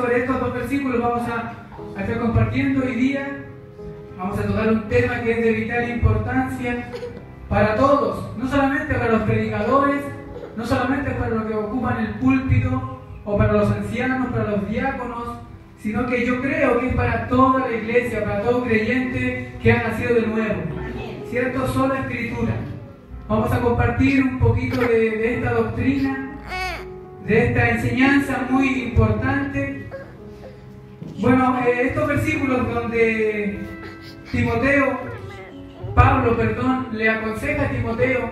sobre estos dos versículos vamos a estar compartiendo hoy día. Vamos a tocar un tema que es de vital importancia para todos, no solamente para los predicadores, no solamente para los que ocupan el púlpito o para los ancianos, para los diáconos, sino que yo creo que es para toda la iglesia, para todo creyente que ha nacido de nuevo. ¿Cierto? Sola Escritura. Vamos a compartir un poquito de esta doctrina, de esta enseñanza muy importante. Bueno, estos versículos donde Pablo, le aconseja a Timoteo,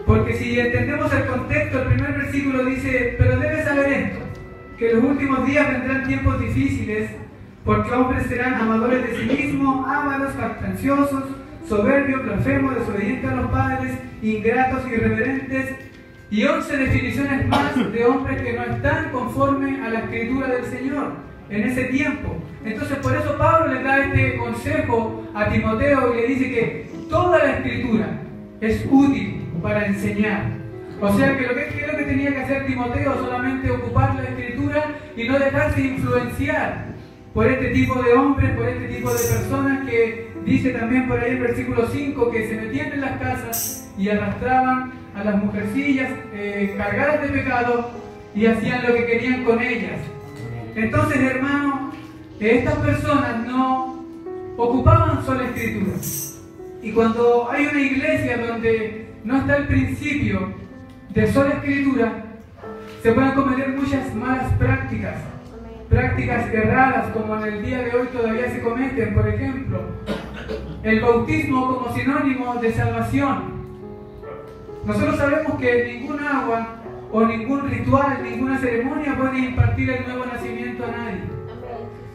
porque si entendemos el contexto, el primer versículo dice: pero debes saber esto, que en los últimos días vendrán tiempos difíciles, porque hombres serán amadores de sí mismos, ávaros, jactanciosos, soberbios, blasfemos, desobedientes a los padres, ingratos, irreverentes, y 11 definiciones más de hombres que no están conforme a la escritura del Señor en ese tiempo. Entonces por eso Pablo le da este consejo a Timoteo y le dice que toda la escritura es útil para enseñar. O sea que lo que tenía que hacer Timoteo, solamente ocupar la escritura y no dejarse influenciar por este tipo de hombres, por este tipo de personas que dice también por ahí el versículo 5 que se metían en las casas y arrastraban a las mujercillas cargadas de pecado y hacían lo que querían con ellas. Entonces, hermano, estas personas no ocupaban sola escritura. Y cuando hay una iglesia donde no está el principio de sola escritura, se pueden cometer muchas malas prácticas, prácticas erradas, como en el día de hoy todavía se cometen. Por ejemplo, el bautismo como sinónimo de salvación. Nosotros sabemos que ningún agua o ningún ritual, ninguna ceremonia puede impartir el nuevo nacimiento a nadie.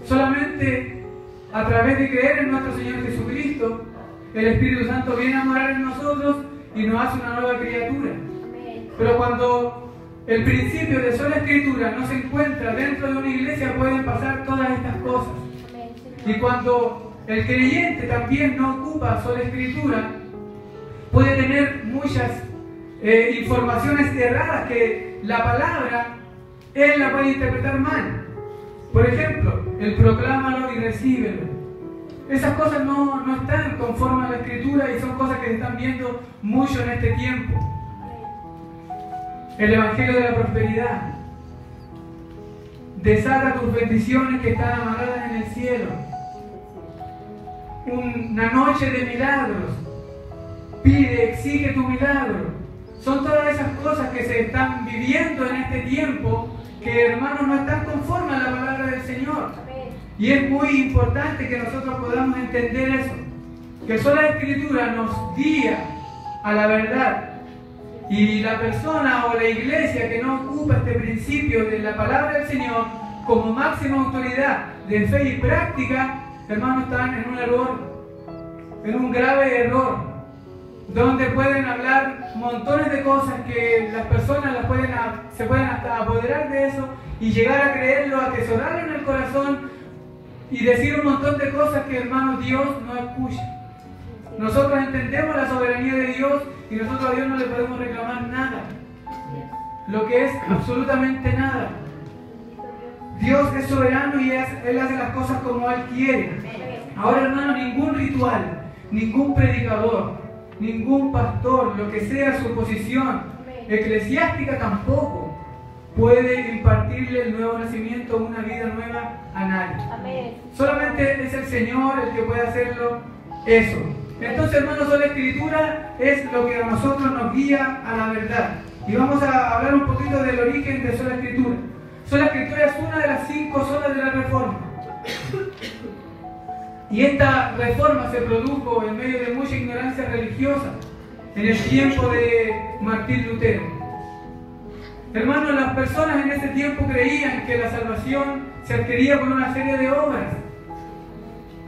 Solamente a través de creer en nuestro Señor Jesucristo, el Espíritu Santo viene a morar en nosotros y nos hace una nueva criatura. Pero cuando el principio de sola escritura no se encuentra dentro de una iglesia, pueden pasar todas estas cosas. Y cuando el creyente también no ocupa sola escritura, puede tener muchas informaciones erradas que la palabra él la puede interpretar mal. Por ejemplo, el proclámalo y recíbelo. Esas cosas no están conforme a la escritura y son cosas que se están viendo mucho en este tiempo. El evangelio de la prosperidad: desata tus bendiciones que están amarradas en el cielo. Una noche de milagros: pide, exige tu milagro. Son todas esas cosas que se están viviendo en este tiempo que, hermanos, no están conformes a la palabra del Señor. Y es muy importante que nosotros podamos entender eso, que sola la escritura nos guía a la verdad. Y la persona o la iglesia que no ocupa este principio de la palabra del Señor como máxima autoridad de fe y práctica, hermanos, están en un error, en un grave error, donde pueden hablar montones de cosas que las personas se pueden hasta apoderar de eso y llegar a creerlo, atesorarlo en el corazón y decir un montón de cosas que, hermanos, Dios no escucha. Nosotros entendemos la soberanía de Dios y nosotros a Dios no le podemos reclamar nada, lo que es absolutamente nada. Dios es soberano y Él hace las cosas como Él quiere. Ahora, hermano, ningún ritual, ningún predicador, ningún pastor, lo que sea su posición eclesiástica, tampoco puede impartirle el nuevo nacimiento, una vida nueva a nadie. Solamente es el Señor el que puede hacerlo eso. Entonces, hermanos, la escritura es lo que a nosotros nos guía a la verdad. Y vamos a hablar un poquito del origen de sola escritura. Sola escritura es una de las 5 solas de la Reforma. Y esta reforma se produjo en medio de mucha ignorancia religiosa en el tiempo de Martín Lutero. Hermanos, las personas en ese tiempo creían que la salvación se adquiría por una serie de obras,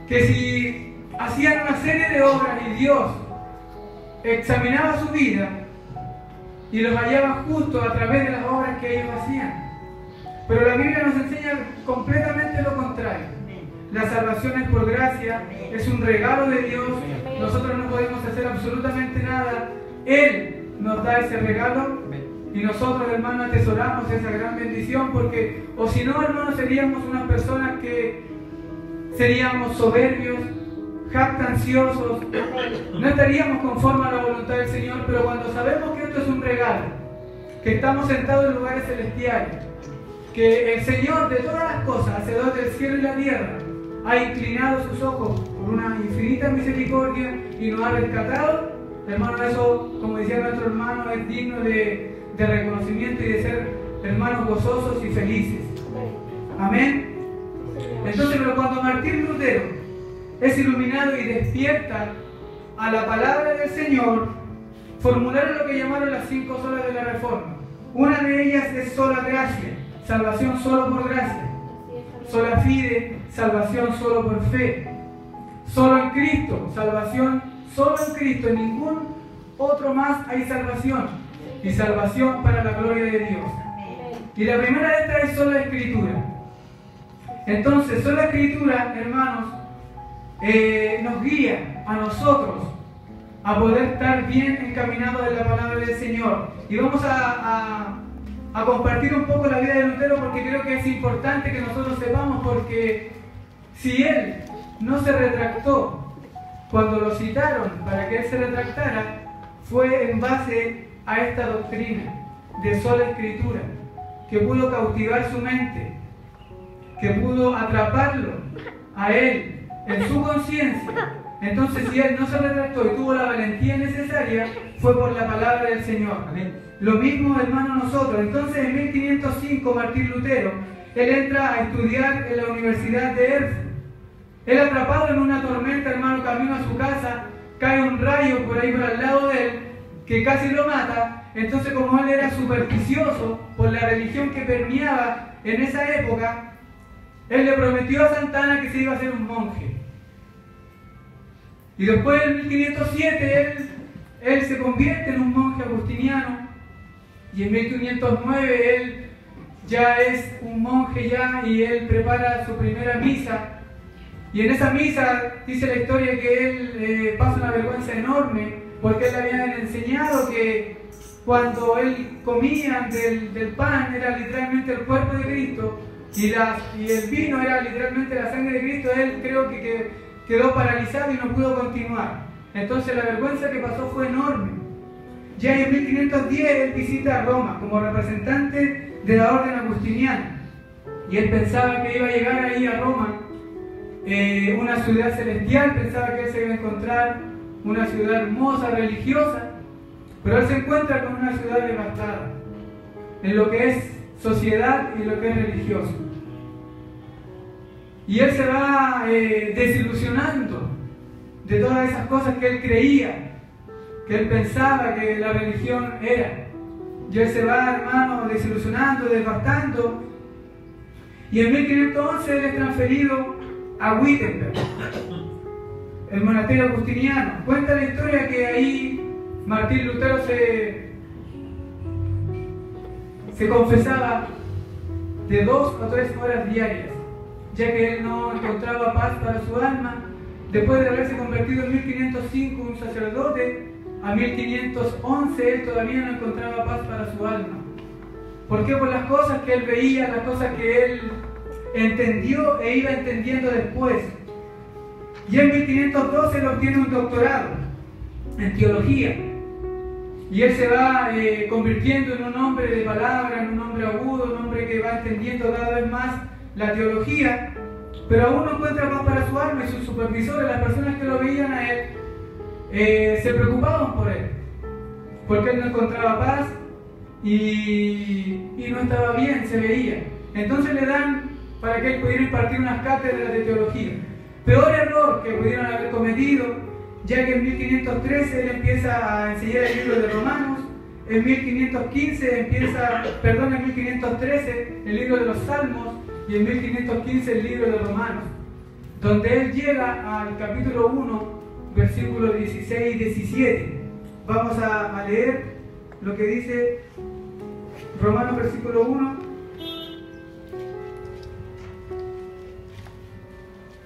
que si hacían una serie de obras y Dios examinaba su vida y los hallaba justo a través de las obras que ellos hacían. Pero la Biblia nos enseña completamente lo contrario. La salvación es por gracia, es un regalo de Dios. Nosotros no podemos hacer absolutamente nada. Él nos da ese regalo Y nosotros, hermanos, atesoramos esa gran bendición porque, o si no, hermanos, seríamos unas personas que seríamos soberbios, jactanciosos, no estaríamos conformes a la voluntad del Señor, pero cuando sabemos que esto es un regalo, que estamos sentados en lugares celestiales, que el Señor de todas las cosas, hacedor del cielo y la tierra, ha inclinado sus ojos por una infinita misericordia y nos ha rescatado, hermano, eso, como decía nuestro hermano, es digno de reconocimiento y de ser hermanos gozosos y felices. Amén. Entonces, pero cuando Martín Lutero es iluminado y despierta a la palabra del Señor, formularon lo que llamaron las 5 solas de la Reforma. Una de ellas es sola gracia, salvación solo por gracia. Sola fide, salvación solo por fe. Solo en Cristo, salvación solo en Cristo, en ningún otro más hay salvación. Y salvación para la gloria de Dios. Y la primera de estas es sola Escritura. Entonces, sola Escritura, hermanos, nos guía a nosotros a poder estar bien encaminados en la palabra del Señor. Y vamos a compartir un poco la vida de Lutero porque creo que es importante que nosotros sepamos, porque si él no se retractó cuando lo citaron para que él se retractara, fue en base a esta doctrina de sola Escritura, que pudo cautivar su mente, que pudo atraparlo a él en su conciencia. Entonces, si él no se retractó y tuvo la valentía necesaria, fue por la palabra del Señor. Amén. Lo mismo, hermano, nosotros. Entonces, en 1505, Martín Lutero, él entra a estudiar en la Universidad de Erfurt. Él, atrapado en una tormenta, hermano, camino a su casa, cae un rayo por ahí por al lado de él, que casi lo mata. Entonces, como él era supersticioso por la religión que permeaba en esa época, él le prometió a Santana que se iba a hacer un monje. Y después, en 1507, él se convierte en un monje agustiniano. Y en 1509 él ya es un monje ya, y él prepara su primera misa. Y en esa misa dice la historia que él pasa una vergüenza enorme, porque él le habían enseñado que cuando él comía del pan era literalmente el cuerpo de Cristo, y el vino era literalmente la sangre de Cristo. Él creo que quedó paralizado y no pudo continuar. Entonces la vergüenza que pasó fue enorme. Ya en 1510 él visita Roma como representante de la orden agustiniana, y él pensaba que iba a llegar ahí a Roma, una ciudad celestial, pensaba que él se iba a encontrar una ciudad hermosa, religiosa, pero él se encuentra con una ciudad devastada en lo que es sociedad y en lo que es religioso. Y él se va desilusionando de todas esas cosas que él creía, que él pensaba que la religión era. Y él se va, hermano, desilusionando, devastando. Y en 1511 él es transferido a Wittenberg, el monasterio agustiniano. Cuenta la historia que ahí Martín Lutero se confesaba de 2 a 3 horas diarias, ya que él no encontraba paz para su alma. Después de haberse convertido en 1505 un sacerdote, a 1511 él todavía no encontraba paz para su alma. ¿Por qué? Por las cosas que él veía, las cosas que él entendió e iba entendiendo después. Y en 1512 él obtiene un doctorado en teología, y él se va convirtiendo en un hombre de palabra, en un hombre agudo, un hombre que va entendiendo cada vez más la teología, pero aún no encuentra paz para su alma, y sus supervisores, las personas que lo veían a él, se preocupaban por él, porque él no encontraba paz y no estaba bien, se veía. Entonces le dan para que él pudiera impartir unas cátedras de teología. Peor error que pudieron haber cometido, ya que en 1513 él empieza a enseñar el libro de Romanos, en 1513 el libro de los Salmos, y en 1515 el libro de Romanos, donde él llega al capítulo 1, versículos 16 y 17. Vamos a leer lo que dice Romanos versículo 1,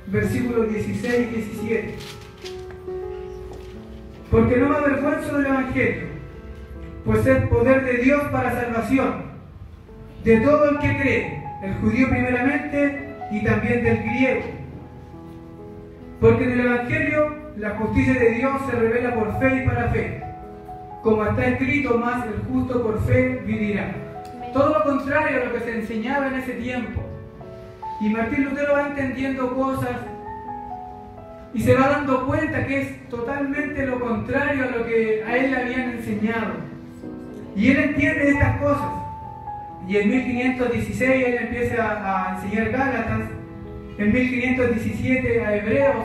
versículos 16 y 17. Porque no me avergüenzo del Evangelio, pues es poder de Dios para salvación, de todo el que cree, el judío primeramente y también del griego. Porque en el Evangelio la justicia de Dios se revela por fe y para fe. Como está escrito, más el justo por fe vivirá. Todo lo contrario a lo que se enseñaba en ese tiempo. Y Martín Lutero va entendiendo cosas y se va dando cuenta que es totalmente lo contrario a lo que a él le habían enseñado. Y él entiende estas cosas. Y en 1516 él empieza a enseñar Gálatas, en 1517 a Hebreos,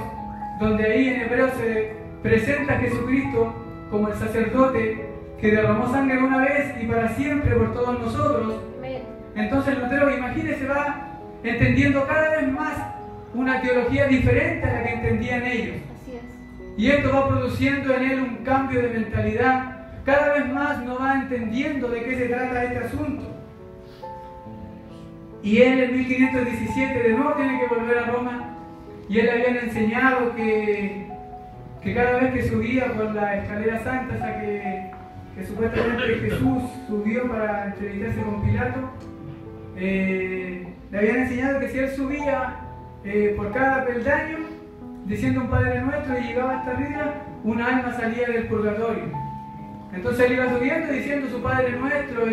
donde ahí en Hebreos se presenta a Jesucristo como el sacerdote que derramó sangre una vez y para siempre por todos nosotros. Entonces Lutero, imagínese, va entendiendo cada vez más una teología diferente a la que entendían ellos. Y esto va produciendo en él un cambio de mentalidad. Cada vez más no va entendiendo de qué se trata este asunto. Y él en 1517 de nuevo tiene que volver a Roma, y él le habían enseñado que cada vez que subía por la escalera santa, esa que supuestamente Jesús subió para entrevistarse con Pilato, le habían enseñado que si él subía por cada peldaño diciendo un Padre Nuestro y llegaba hasta arriba, un alma salía del purgatorio. Entonces él iba subiendo diciendo su Padre Nuestro,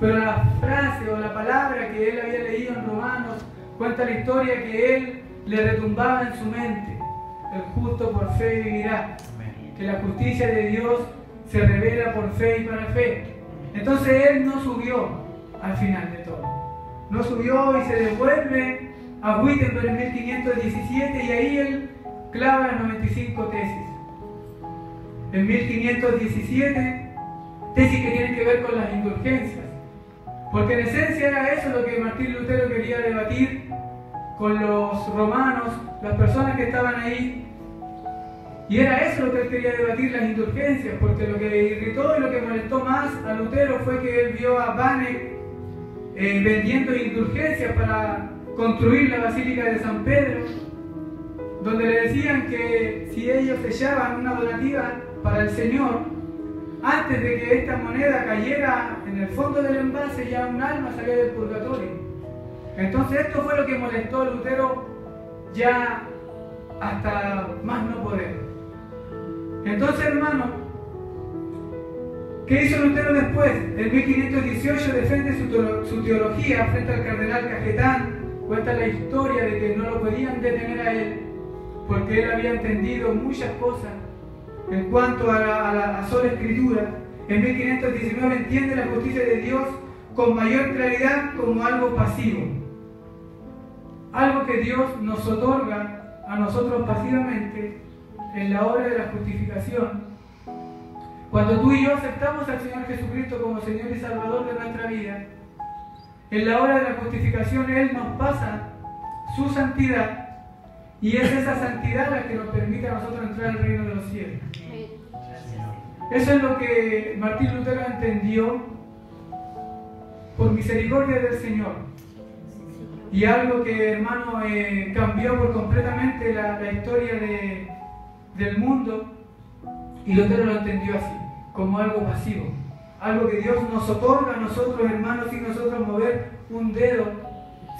pero la frase o la palabra que él había leído en Romanos cuenta la historia que él le retumbaba en su mente: el justo por fe vivirá. Que la justicia de Dios se revela por fe y para fe. Entonces él no subió al final de todo. No subió y se devuelve a Wittenberg en 1517 y ahí él clava las 95 tesis. En 1517, tesis que tienen que ver con las indulgencias. Porque en esencia era eso lo que Martín Lutero quería debatir con los romanos, las personas que estaban ahí. Y era eso lo que él quería debatir, las indulgencias, porque lo que irritó y lo que molestó más a Lutero fue que él vio a Banek vendiendo indulgencias para construir la Basílica de San Pedro, donde le decían que si ellos sellaban una donativa para el Señor, antes de que esta moneda cayera en el fondo del envase, ya un alma salía del purgatorio. Entonces esto fue lo que molestó a Lutero ya hasta más no poder. Entonces, hermano, ¿qué hizo Lutero después? En 1518 defiende su teología frente al cardenal Cajetán. Cuenta la historia de que no lo podían detener a él porque él había entendido muchas cosas en cuanto a la sola escritura. En 1519 entiende la justicia de Dios con mayor claridad como algo pasivo, algo que Dios nos otorga a nosotros pasivamente en la obra de la justificación. Cuando tú y yo aceptamos al Señor Jesucristo como Señor y Salvador de nuestra vida, en la obra de la justificación Él nos pasa su santidad, y es esa santidad la que nos permite a nosotros entrar al reino de los cielos. Eso es lo que Martín Lutero entendió por misericordia del Señor. Y algo que, hermano, cambió por completamente la historia del mundo, y Lutero lo entendió así, como algo pasivo. Algo que Dios nos otorga a nosotros, hermanos, sin nosotros mover un dedo,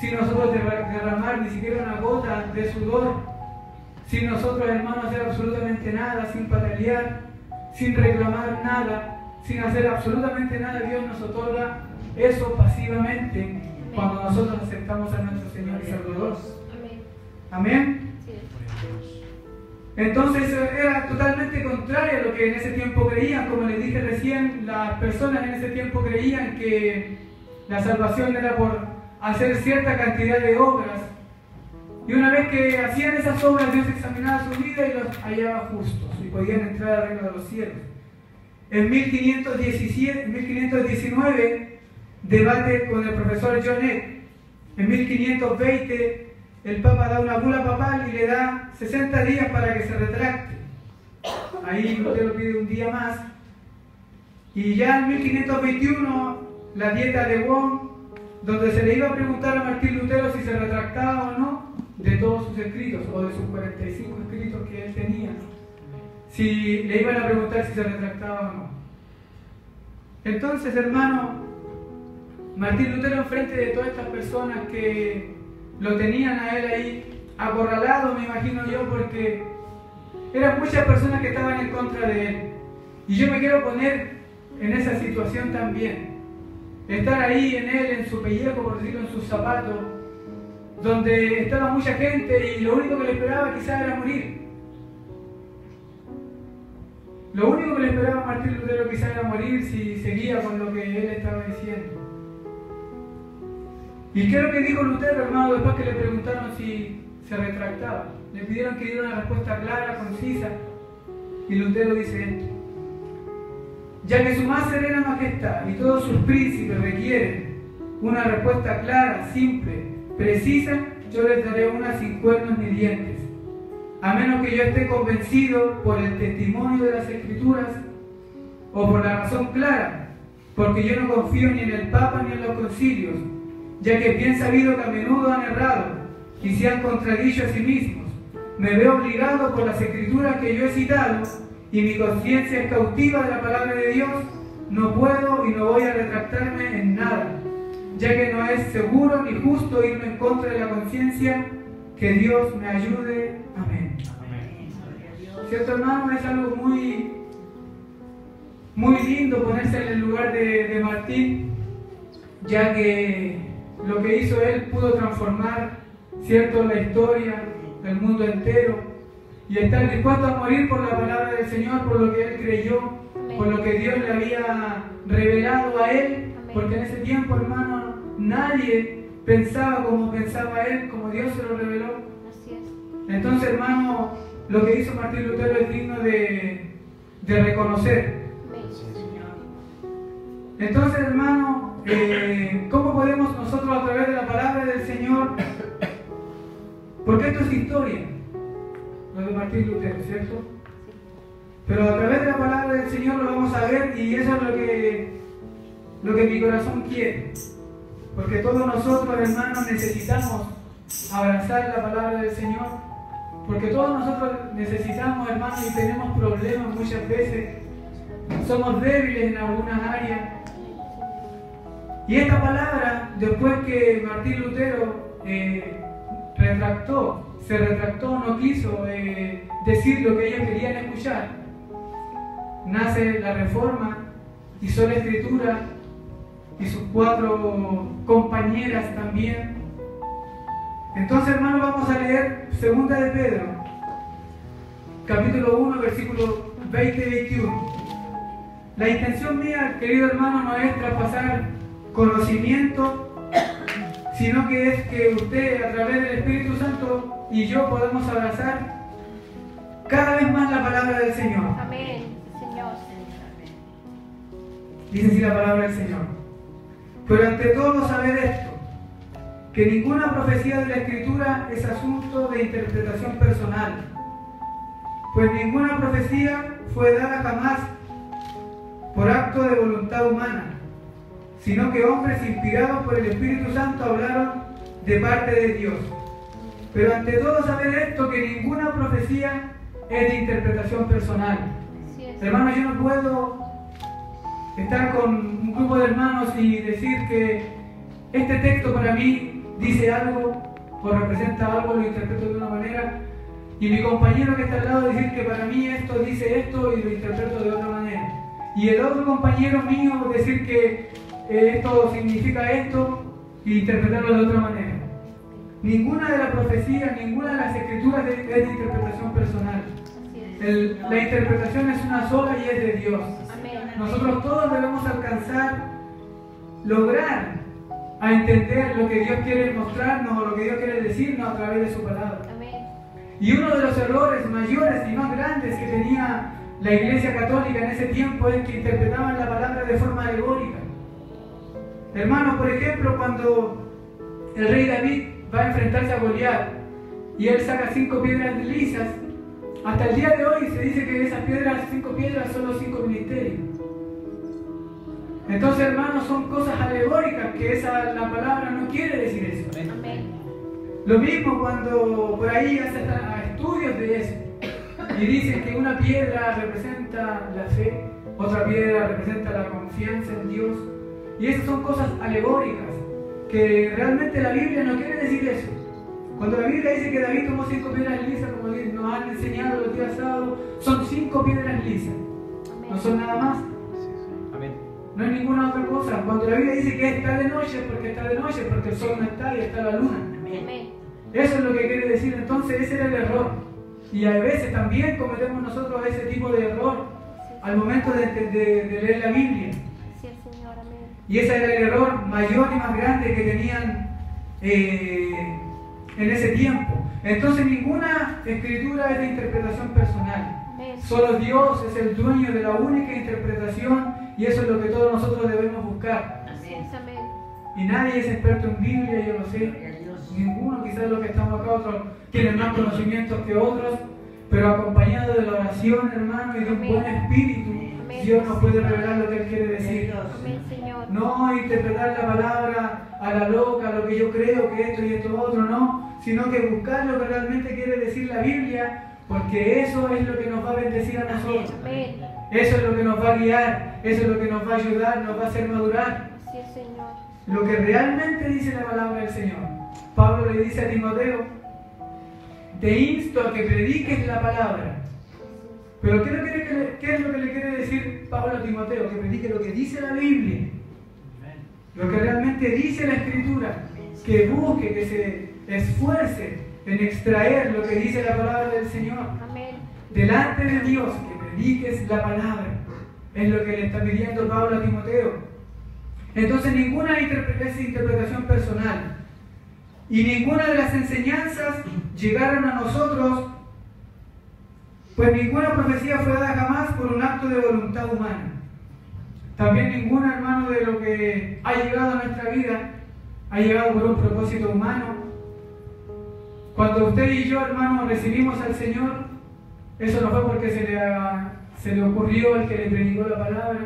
sin nosotros derramar ni siquiera una gota de sudor, sin nosotros, hermanos, hacer absolutamente nada, sin patalear, sin reclamar nada, sin hacer absolutamente nada. Dios nos otorga eso pasivamente cuando nosotros aceptamos a nuestro Señor y Salvador. Amén. Entonces era totalmente contrario a lo que en ese tiempo creían. Como les dije recién, las personas en ese tiempo creían que la salvación era por hacer cierta cantidad de obras, y una vez que hacían esas obras, Dios examinaba su vida y los hallaba justos y podían entrar al reino de los cielos. En 1519 debate con el profesor John Eck. En 1520 el Papa da una bula papal y le da 60 días para que se retracte. Ahí Lutero pide un día más. Y ya en 1521 la dieta de Bonn, donde se le iba a preguntar a Martín Lutero si se retractaba o no de todos sus escritos, o de sus 45 escritos que él tenía, si le iban a preguntar si se retractaba o no. Entonces, hermano, Martín Lutero, enfrente de todas estas personas que lo tenían a él ahí acorralado, me imagino yo, porque eran muchas personas que estaban en contra de él. Y yo me quiero poner en esa situación también. Estar ahí en él, en su pellejo, por decirlo, en sus zapatos, donde estaba mucha gente y lo único que le esperaba quizás era morir. Lo único que le esperaba a Martín Lutero quizás era morir si seguía con lo que él estaba diciendo. ¿Y qué es lo que dijo Lutero, hermano, después que le preguntaron si se retractaba? Le pidieron que diera una respuesta clara, concisa, y Lutero dice esto: ya que su más serena majestad y todos sus príncipes requieren una respuesta clara, simple, precisa, yo les daré una sin cuernos ni dientes, a menos que yo esté convencido por el testimonio de las Escrituras o por la razón clara, porque yo no confío ni en el Papa ni en los concilios, ya que es bien sabido que a menudo han errado y se han contradicho a sí mismos. Me veo obligado por las Escrituras que yo he citado, y mi conciencia es cautiva de la palabra de Dios. No puedo y no voy a retractarme en nada, ya que no es seguro ni justo irme en contra de la conciencia. Que Dios me ayude. Amén. ¿Cierto, hermano? Es algo muy lindo ponerse en el lugar de Martín, ya que lo que hizo él pudo transformar, ¿cierto?, la historia del mundo entero, y estar dispuesto a morir por la palabra del Señor, por lo que él creyó, por lo que Dios le había revelado a él, porque en ese tiempo, hermano, nadie pensaba como pensaba él, como Dios se lo reveló. Así es. Entonces, hermano, lo que hizo Martín Lutero es digno de reconocer. Entonces, hermano, ¿cómo podemos nosotros, a través de la palabra del Señor, porque esto es historia, lo de Martín Lutero, ¿cierto? Pero a través de la palabra del Señor lo vamos a ver, y eso es lo que mi corazón quiere, porque todos nosotros, hermanos, necesitamos abrazar la palabra del Señor, porque todos nosotros necesitamos, hermanos, y tenemos problemas muchas veces, somos débiles en algunas áreas. Y esta palabra, después que Martín Lutero se retractó, no quiso decir lo que ellos querían escuchar, nace la Reforma y sola Escritura y sus 4 compañeras también. Entonces, hermanos, vamos a leer 2 de Pedro, capítulo 1, versículos 20 y 21. La intención mía, querido hermano, no es traspasar conocimiento, sino que es que usted, a través del Espíritu Santo, y yo podamos abrazar cada vez más la palabra del Señor. Amén, Señor. Dice así la palabra del Señor: pero ante todo sabed esto, que ninguna profecía de la Escritura es asunto de interpretación personal, pues ninguna profecía fue dada jamás por acto de voluntad humana, sino que hombres inspirados por el Espíritu Santo hablaron de parte de Dios. Pero ante todo sabed esto, que ninguna profecía es de interpretación personal. Hermanos, yo no puedo estar con un grupo de hermanos y decir que este texto para mí dice algo o representa algo, lo interpreto de una manera, y mi compañero que está al lado decir que para mí esto dice esto y lo interpreto de otra manera, y el otro compañero mío decir que esto significa esto y interpretarlo de otra manera. Ninguna de las profecías, ninguna de las Escrituras es de interpretación personal. La interpretación es una sola y es de Dios. Nosotros todos debemos lograr a entender lo que Dios quiere mostrarnos o lo que Dios quiere decirnos a través de su palabra. Y uno de los errores mayores y más grandes que tenía la Iglesia Católica en ese tiempo es que interpretaban la palabra de forma alegórica. Hermanos, por ejemplo, cuando el rey David va a enfrentarse a Goliat y él saca 5 piedras lisas, hasta el día de hoy se dice que esas 5 piedras son los 5 ministerios. Entonces, hermanos, son cosas alegóricas que la palabra no quiere decir eso. Amén. Lo mismo cuando por ahí hacen estudios de eso. Y dicen que una piedra representa la fe, otra piedra representa la confianza en Dios. Y esas son cosas alegóricas, que realmente la Biblia no quiere decir eso. Cuando la Biblia dice que David tomó 5 piedras lisas, como nos han enseñado los días sábados, son 5 piedras lisas. No son nada más. Amén. No hay ninguna otra cosa. Cuando la Biblia dice que está de noche, porque el sol no está y está la luna. Amén. Eso es lo que quiere decir. Entonces ese era el error. Y a veces también cometemos nosotros ese tipo de error al momento de leer la Biblia. Sí, Señor, amén. Y ese era el error mayor y más grande que tenían en ese tiempo. Entonces ninguna escritura es de interpretación personal. Amén. Solo Dios es el dueño de la única interpretación y eso es lo que todos nosotros debemos buscar. Así es, amén. Y nadie es experto en Biblia, yo lo sé. Ninguno, quizás los que estamos acá, otros tienen más conocimientos que otros, pero acompañado de la oración, hermano, y de un buen espíritu, Dios nos puede revelar lo que Él quiere decir. Amén, Señor. No interpretar la palabra a la loca, a lo que yo creo que esto y esto otro, no, sino que buscar lo que realmente quiere decir la Biblia, porque eso es lo que nos va a bendecir a nosotros. Amén. Eso es lo que nos va a guiar, eso es lo que nos va a ayudar, nos va a hacer madurar. Así es, Señor. Lo que realmente dice la palabra del Señor. Pablo le dice a Timoteo, te insto a que prediques la palabra. Pero ¿qué es lo que le quiere decir Pablo a Timoteo? Que predique lo que dice la Biblia. Lo que realmente dice la Escritura. Que busque, que se esfuerce en extraer lo que dice la palabra del Señor. Amén. Delante de Dios, que prediques la palabra. Es lo que le está pidiendo Pablo a Timoteo. Entonces ninguna interpretación personal y ninguna de las enseñanzas llegaron a nosotros, pues ninguna profecía fue dada jamás por un acto de voluntad humana. También ninguna, hermano, de lo que ha llegado a nuestra vida ha llegado por un propósito humano. Cuando usted y yo, hermano, recibimos al Señor, eso no fue porque se le ocurrió el que le predicó la palabra,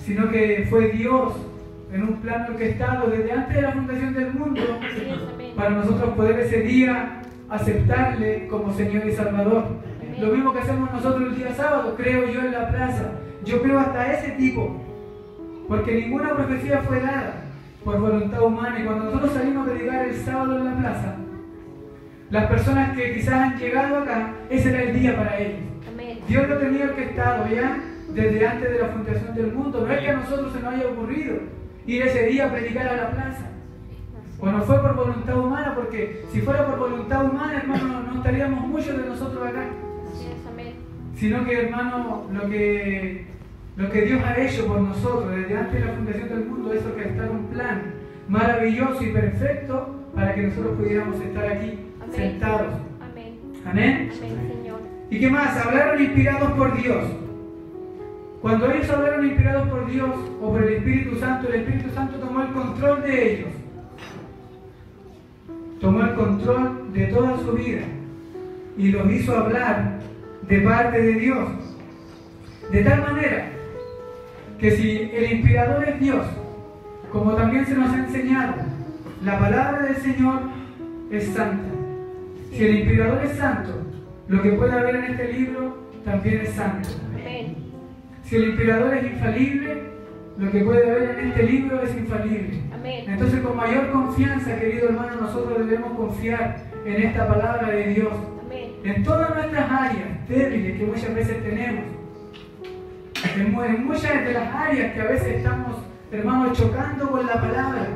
sino que fue Dios en un plan orquestado desde antes de la fundación del mundo para nosotros poder ese día aceptarle como Señor y Salvador. Lo mismo que hacemos nosotros el día sábado, creo yo en la plaza. Yo creo hasta ese tipo, porque ninguna profecía fue dada por voluntad humana. Y cuando nosotros salimos a predicar el sábado en la plaza, las personas que quizás han llegado acá, ese era el día para ellos. Amén. Dios lo tenía orquestado ya desde antes de la fundación del mundo. No es que a nosotros se nos haya ocurrido ir ese día a predicar a la plaza. O no fue por voluntad humana, porque si fuera por voluntad humana, hermano, no estaríamos muchos de nosotros acá. Así es, amén. Sino que, hermano, lo que Dios ha hecho por nosotros desde antes de la fundación del mundo es orquestar un plan maravilloso y perfecto para que nosotros pudiéramos estar aquí Amén. sentados. Amén. Amén. Amén, Señor. ¿Y qué más? Hablaron inspirados por Dios. Cuando ellos hablaron inspirados por Dios o por el Espíritu Santo tomó el control de ellos. Tomó el control de toda su vida y los hizo hablar de parte de Dios. De tal manera que si el inspirador es Dios, como también se nos ha enseñado, la palabra del Señor es santa. Si el inspirador es santo, lo que puede haber en este libro también es santo. Amén. Si el inspirador es infalible, lo que puede haber en este libro es infalible. Amén. Entonces, con mayor confianza, querido hermano, nosotros debemos confiar en esta palabra de Dios. Amén. En todas nuestras áreas débiles que muchas veces tenemos, en muchas de las áreas que a veces estamos, hermanos, chocando con la palabra.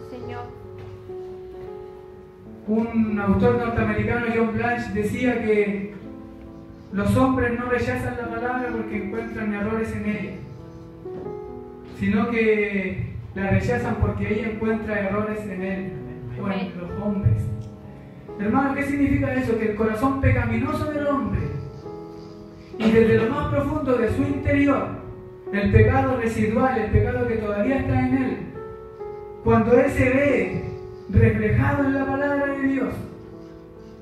Señor. Un autor norteamericano, John Blanche, decía que los hombres no rechazan la palabra porque encuentran errores en ella, sino que la rechazan porque ella encuentra errores en él o en los hombres. Hermano, ¿qué significa eso? Que el corazón pecaminoso del hombre y desde lo más profundo de su interior, el pecado residual, el pecado que todavía está en él, cuando él se ve reflejado en la palabra de Dios,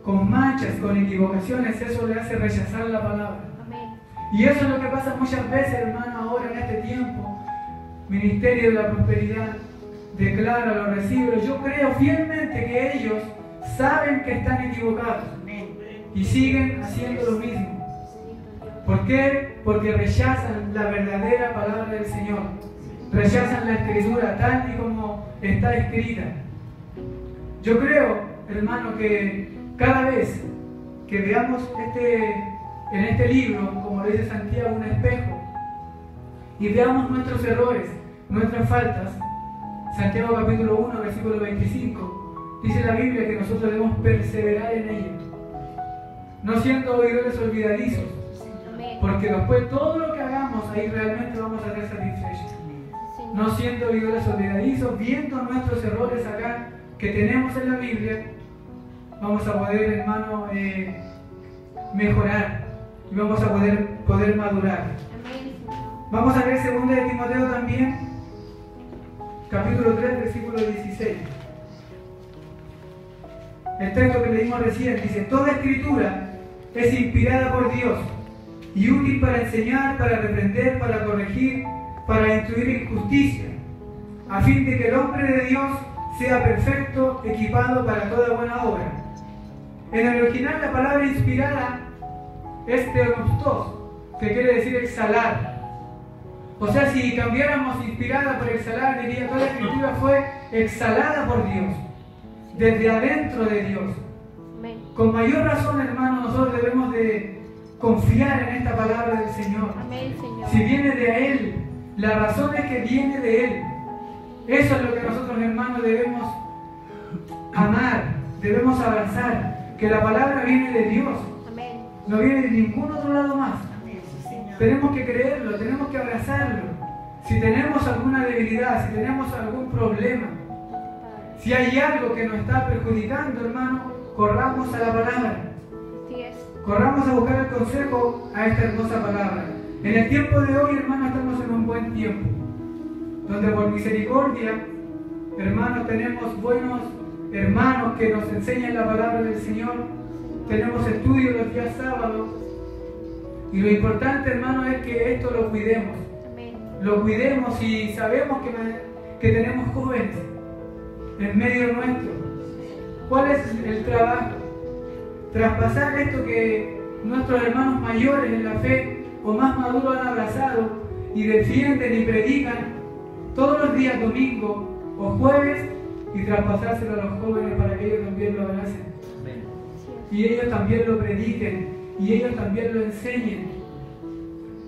con manchas, con equivocaciones, eso le hace rechazar la palabra. Amén. Y eso es lo que pasa muchas veces, hermano, ahora en este tiempo. Ministerio de la Prosperidad, decláralo, recíbelo. Yo creo fielmente que ellos saben que están equivocados y siguen haciendo lo mismo. ¿Por qué? Porque rechazan la verdadera palabra del Señor. Rechazan la Escritura tal y como está escrita. Yo creo, hermano, que cada vez que veamos en este libro, como lo dice Santiago, un espejo, y veamos nuestros errores, nuestras faltas, Santiago capítulo 1, versículo 25, dice la Biblia que nosotros debemos perseverar en ella, no siendo oidores olvidadizos, porque después todo lo que hagamos ahí realmente vamos a ser satisfechos. No siendo oidores olvidadizos, viendo nuestros errores acá que tenemos en la Biblia, vamos a poder, hermano, mejorar y vamos a poder madurar. Vamos a ver 2 de Timoteo también, capítulo 3, versículo 16. El texto que leímos recién dice: toda escritura es inspirada por Dios y útil para enseñar, para reprender, para corregir, para instruir en justicia, a fin de que el hombre de Dios sea perfecto, equipado para toda buena obra. En el original la palabra inspirada es theopneustos, que quiere decir exhalar. O sea, si cambiáramos inspirada por exhalar, diría toda la escritura fue exhalada por Dios, desde adentro de Dios. Con mayor razón, hermano, nosotros debemos de confiar en esta palabra del Señor. Si viene de Él, la razón es que viene de Él. Eso es lo que nosotros, hermanos, debemos amar, debemos abrazar, que la palabra viene de Dios, no viene de ningún otro lado más. Tenemos que creerlo, tenemos que abrazarlo. Si tenemos alguna debilidad, si tenemos algún problema, si hay algo que nos está perjudicando, hermano, corramos a la palabra. Corramos a buscar el consejo a esta hermosa palabra. En el tiempo de hoy, hermano, estamos en un buen tiempo, donde por misericordia, hermanos, tenemos buenos hermanos que nos enseñan la palabra del Señor. Tenemos estudios los días sábados. Y lo importante, hermano, es que esto lo cuidemos. Lo cuidemos y sabemos que tenemos jóvenes en medio nuestro. ¿Cuál es el trabajo? Traspasar esto que nuestros hermanos mayores en la fe o más maduros han abrazado y defienden y predican todos los días, domingo o jueves, y traspasárselo a los jóvenes para que ellos también lo abracen. Y ellos también lo prediquen y ellos también lo enseñen.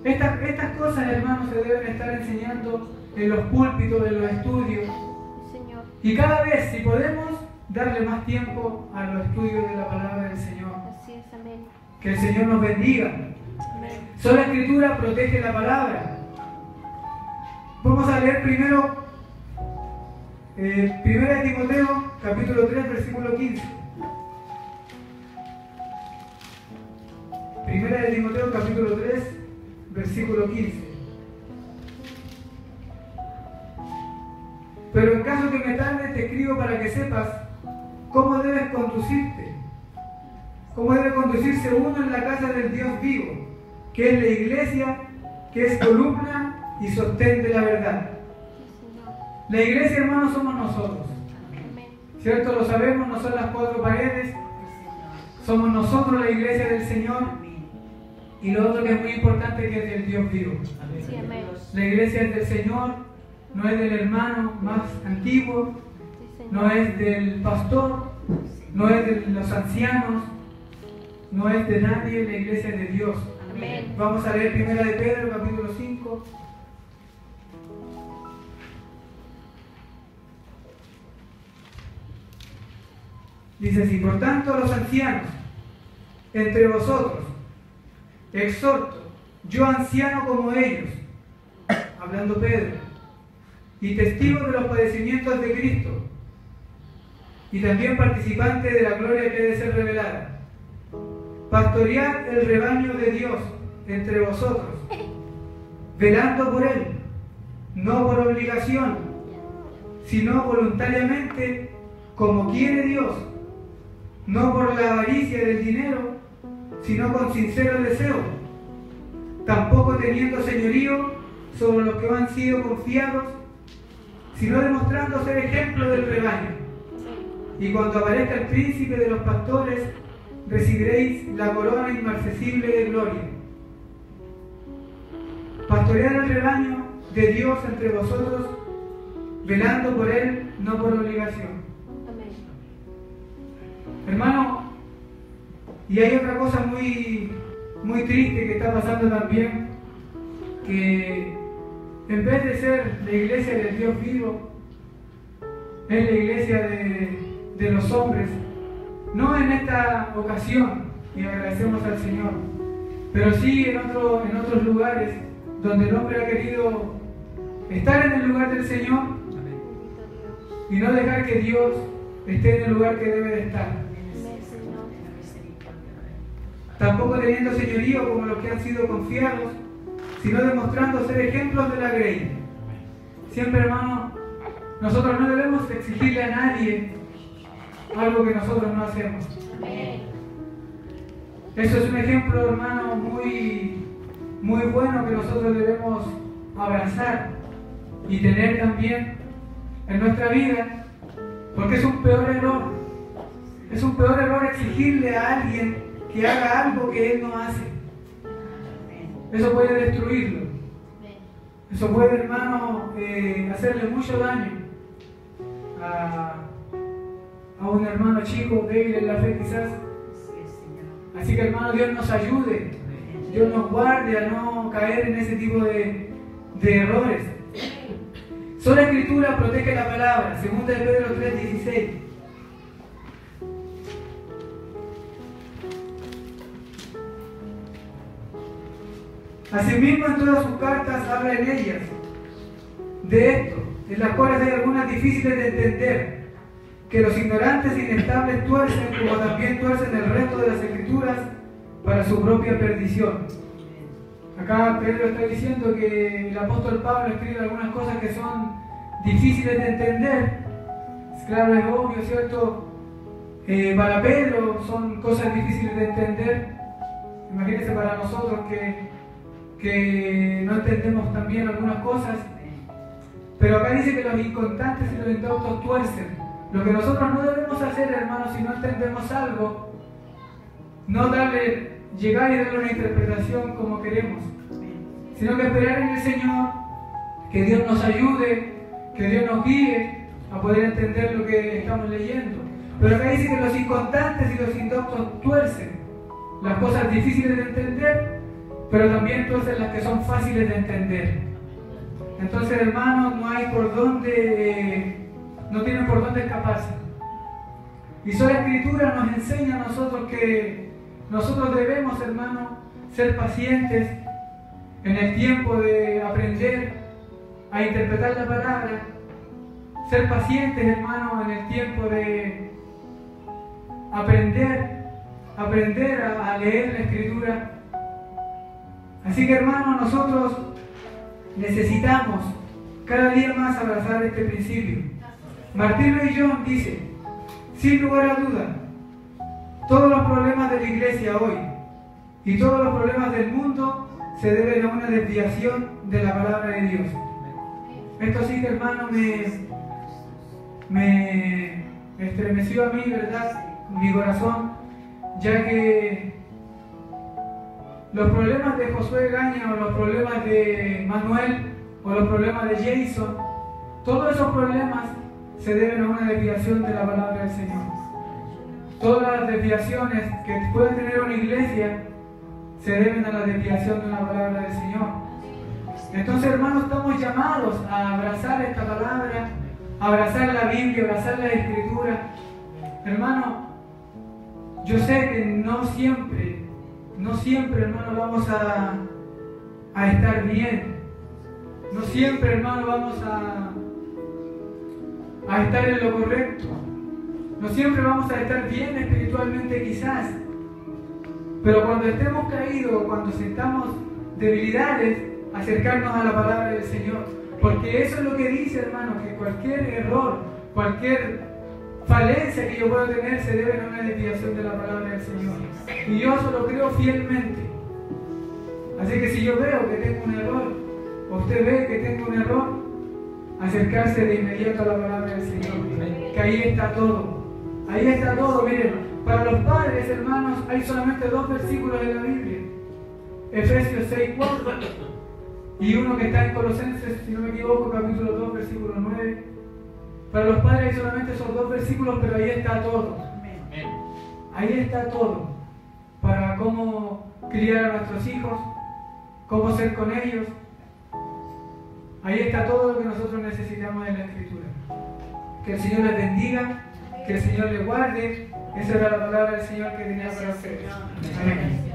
Estas cosas, hermanos, se deben estar enseñando en los púlpitos, en los estudios. Y cada vez, si podemos, darle más tiempo a los estudios de la palabra del Señor. Que el Señor nos bendiga. Sola Escritura protege la palabra. Vamos a leer primero 1 de Timoteo, capítulo 3, versículo 15. 1 de Timoteo, capítulo 3, versículo 15. Pero en caso que me tarde, te escribo para que sepas cómo debes conducirte. Cómo debe conducirse uno en la casa del Dios vivo, que es la iglesia, que es columna y sostén de la verdad. La iglesia, hermanos, somos nosotros. ¿Cierto? Lo sabemos, no son las cuatro paredes. Somos nosotros la iglesia del Señor. Y lo otro que es muy importante, que es del Dios vivo. La iglesia es del Señor, no es del hermano más antiguo, no es del pastor, no es de los ancianos, no es de nadie, la iglesia es de Dios. Amén. Vamos a leer 1 de Pedro, capítulo 5. Dice así: por tanto, a los ancianos entre vosotros exhorto, yo anciano como ellos, hablando Pedro, y testigo de los padecimientos de Cristo, y también participante de la gloria que ha de ser revelada. Pastoread el rebaño de Dios entre vosotros, velando por él, no por obligación, sino voluntariamente, como quiere Dios, no por la avaricia del dinero, sino con sincero deseo, tampoco teniendo señorío sobre los que han sido confiados, sino demostrando ser ejemplo del rebaño. Y cuando aparezca el príncipe de los pastores, recibiréis la corona inmarcesible de gloria. pastorear el rebaño de Dios entre vosotros, velando por él, no por obligación. Amén. Hermano, y hay otra cosa muy triste que está pasando también, que en vez de ser la iglesia del Dios vivo, es la iglesia de los hombres. No en esta ocasión, y agradecemos al Señor, pero sí en otros lugares donde el hombre ha querido estar en el lugar del Señor y no dejar que Dios esté en el lugar que debe de estar. Amén, Señor. Tampoco teniendo señorío como los que han sido confiados, sino demostrando ser ejemplos de la grey. Siempre, hermano, nosotros no debemos exigirle a nadie algo que nosotros no hacemos. Amén. Eso es un ejemplo, hermano, muy bueno que nosotros debemos abrazar y tener también en nuestra vida, porque es un peor error. Es un peor error exigirle a alguien que haga algo que él no hace. Eso puede destruirlo. Eso puede, hermano, hacerle mucho daño a un hermano chico, débil en la fe quizás. Así que, hermano, Dios nos ayude, Dios nos guarde a no caer en ese tipo de errores. Sola Escritura protege la palabra, 2 de Pedro 3:16. Asimismo, en todas sus cartas habla en ellas de esto, en las cuales hay algunas difíciles de entender, que los ignorantes e inestables tuercen, como también tuercen el resto de las Escrituras para su propia perdición. Acá Pedro está diciendo que el apóstol Pablo escribe algunas cosas que son difíciles de entender. Claro, es obvio, ¿cierto? Para Pedro son cosas difíciles de entender. Imagínense para nosotros que no entendemos también algunas cosas. Pero acá dice que los inconstantes y los indoctos tuercen. Lo que nosotros no debemos hacer, hermanos, si no entendemos algo, no llegar y darle una interpretación como queremos, sino que esperar en el Señor, que Dios nos ayude, que Dios nos guíe a poder entender lo que estamos leyendo. Pero acá dice que los inconstantes y los indoctos tuercen las cosas difíciles de entender, pero también tuercen las que son fáciles de entender. Entonces, hermanos, no tienen por dónde escaparse. Y sola Escritura nos enseña a nosotros que nosotros debemos, hermanos, ser pacientes en el tiempo de aprender a interpretar la palabra, ser pacientes, hermanos, en el tiempo de aprender a leer la Escritura. Así que, hermanos, nosotros necesitamos cada día más abrazar este principio. Martín Lloyd-Jones dice: sin lugar a duda, todos los problemas de la iglesia hoy y todos los problemas del mundo se deben a una desviación de la palabra de Dios. Esto sí que, hermano, me estremeció a mí, ¿verdad?, mi corazón, ya que los problemas de Josué Gaña, o los problemas de Manuel, o los problemas de Jason, todos esos problemas se deben a una desviación de la palabra del Señor. Todas las desviaciones que puede tener una iglesia se deben a la desviación de la palabra del Señor. Entonces, hermanos, estamos llamados a abrazar esta palabra, a abrazar la Biblia, a abrazar la Escritura. Hermano, yo sé que no siempre, hermano, vamos a estar bien. No siempre, hermano, vamos a estar en lo correcto. No siempre vamos a estar bien espiritualmente, quizás. Pero cuando estemos caídos, cuando sintamos debilidades, acercarnos a la palabra del Señor. Porque eso es lo que dice, hermano, que cualquier error, cualquier falencia que yo pueda tener se debe a una desviación de la palabra del Señor. Y yo eso lo creo fielmente. Así que si yo veo que tengo un error, o usted ve que tengo un error, acercarse de inmediato a la palabra del Señor. Que ahí está todo. Ahí está todo, miren. Para los padres, hermanos, hay solamente 2 versículos en la Biblia. Efesios 6:4 Y uno que está en Colosenses, si no me equivoco, capítulo 2, versículo 9. Para los padres hay solamente esos 2 versículos, pero ahí está todo. Ahí está todo. Para cómo criar a nuestros hijos, cómo ser con ellos. Ahí está todo lo que nosotros necesitamos en la Escritura. Que el Señor les bendiga, que el Señor les guarde. Esa era la palabra del Señor que tenía para ustedes. Amén.